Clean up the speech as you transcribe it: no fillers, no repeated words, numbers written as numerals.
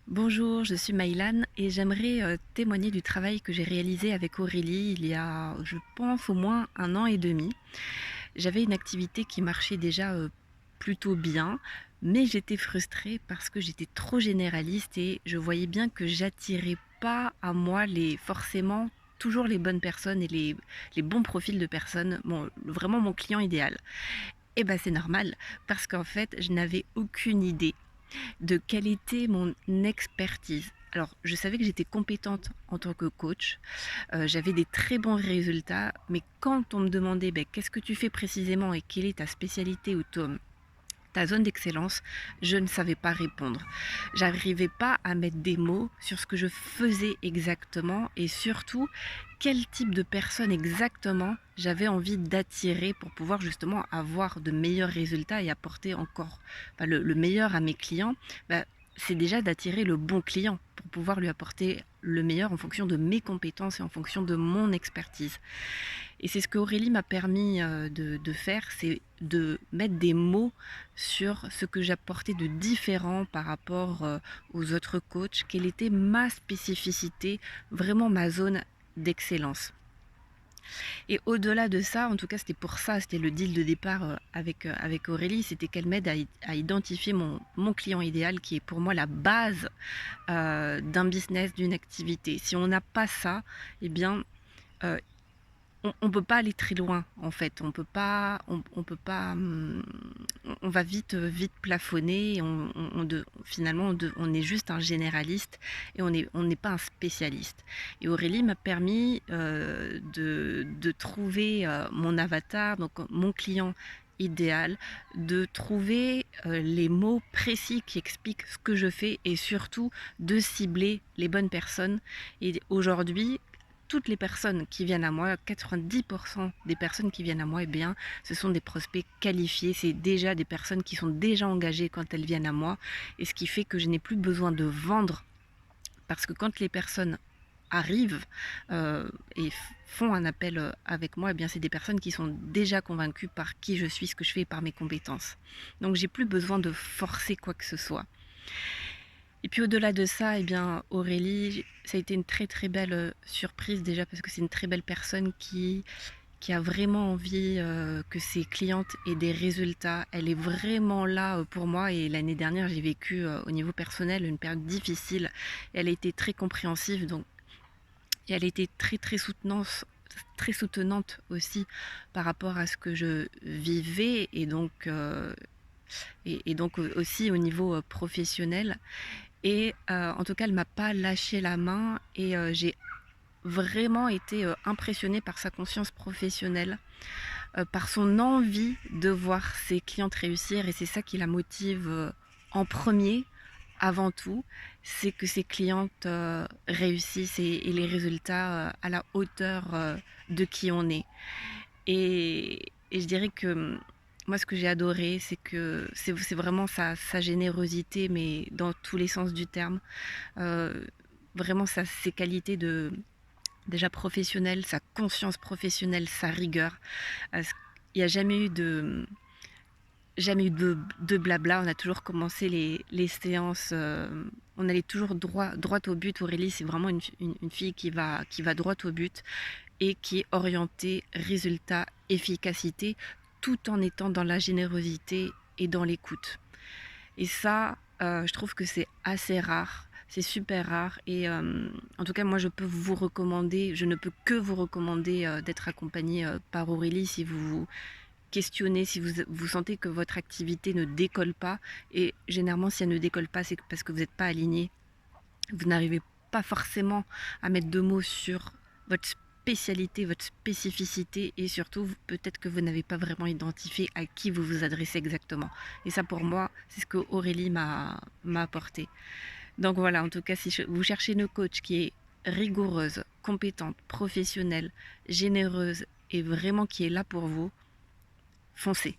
Bonjour, je suis Maïlan et j'aimerais témoigner du travail que j'ai réalisé avec Aurélie il y a, je pense, au moins 1 an et demi. J'avais une activité qui marchait déjà plutôt bien, mais j'étais frustrée parce que j'étais trop généraliste et je voyais bien que j'attirais pas à moi forcément toujours les bonnes personnes et les bons profils de personnes, vraiment mon client idéal. Et ben c'est normal parce qu'en fait je n'avais aucune idée de quelle était mon expertise. Alors, je savais que j'étais compétente en tant que coach, j'avais des très bons résultats, mais quand on me demandait ben, qu'est-ce que tu fais précisément et quelle est ta spécialité ou ta zone d'excellence, je ne savais pas répondre. J'arrivais pas à mettre des mots sur ce que je faisais exactement et surtout quel type de personne exactement j'avais envie d'attirer pour pouvoir justement avoir de meilleurs résultats et apporter encore le meilleur à mes clients. Bah, c'est déjà d'attirer le bon client pour pouvoir lui apporter le meilleur en fonction de mes compétences et en fonction de mon expertise. Et c'est ce que Aurélie m'a permis de faire, c'est de mettre des mots sur ce que j'apportais de différent par rapport aux autres coachs, quelle était ma spécificité, vraiment ma zone d'excellence. Et au-delà de ça, en tout cas c'était pour ça, c'était le deal de départ avec Aurélie, c'était qu'elle m'aide à identifier mon client idéal qui est pour moi la base d'un business, d'une activité. Si on n'a pas ça, eh bien euh, on peut pas aller très loin en fait. On peut pas. On va vite plafonner. Finalement, on est juste un généraliste et on n'est pas un spécialiste. Et Aurélie m'a permis de trouver mon avatar, donc mon client idéal, de trouver les mots précis qui expliquent ce que je fais et surtout de cibler les bonnes personnes. Et aujourd'hui, toutes les personnes qui viennent à moi, 90% des personnes qui viennent à moi, eh bien, ce sont des prospects qualifiés. C'est déjà des personnes qui sont déjà engagées quand elles viennent à moi. Et ce qui fait que je n'ai plus besoin de vendre. Parce que quand les personnes arrivent et font un appel avec moi, eh bien, c'est des personnes qui sont déjà convaincues par qui je suis, ce que je fais et par mes compétences. Donc, j'ai plus besoin de forcer quoi que ce soit. Et puis au-delà de ça, eh bien, Aurélie, ça a été une très très belle surprise déjà parce que c'est une très belle personne qui a vraiment envie que ses clientes aient des résultats. Elle est vraiment là pour moi et l'année dernière, j'ai vécu au niveau personnel une période difficile. Elle a été très compréhensive donc, et elle a été très soutenante aussi par rapport à ce que je vivais et donc aussi au niveau professionnel. Et en tout cas, elle m'a pas lâché la main et j'ai vraiment été impressionnée par sa conscience professionnelle, par son envie de voir ses clientes réussir et c'est ça qui la motive en premier, avant tout, c'est que ses clientes réussissent et les résultats à la hauteur de qui on est. Et je dirais que moi, ce que j'ai adoré, c'est que c'est vraiment sa générosité, mais dans tous les sens du terme. Euh, Vraiment ses qualités de déjà professionnelles, sa conscience professionnelle, sa rigueur. Il n'y a jamais eu de blabla. On a toujours commencé les séances. On allait toujours droit au but. Aurélie, c'est vraiment une fille qui va droit au but et qui est orientée résultat, efficacité, tout en étant dans la générosité et dans l'écoute. Et ça, je trouve que c'est assez rare. C'est super rare et en tout cas moi je peux vous recommander, je ne peux que vous recommander d'être accompagné par Aurélie si vous vous questionnez, si vous sentez que votre activité ne décolle pas. Et généralement si elle ne décolle pas c'est parce que vous n'êtes pas aligné, vous n'arrivez pas forcément à mettre deux mots sur votre spécialité, votre spécificité et surtout peut-être que vous n'avez pas vraiment identifié à qui vous vous adressez exactement. Et ça pour moi, c'est ce que Aurélie m'a apporté. Donc voilà, en tout cas, si vous cherchez une coach qui est rigoureuse, compétente, professionnelle, généreuse et vraiment qui est là pour vous, foncez.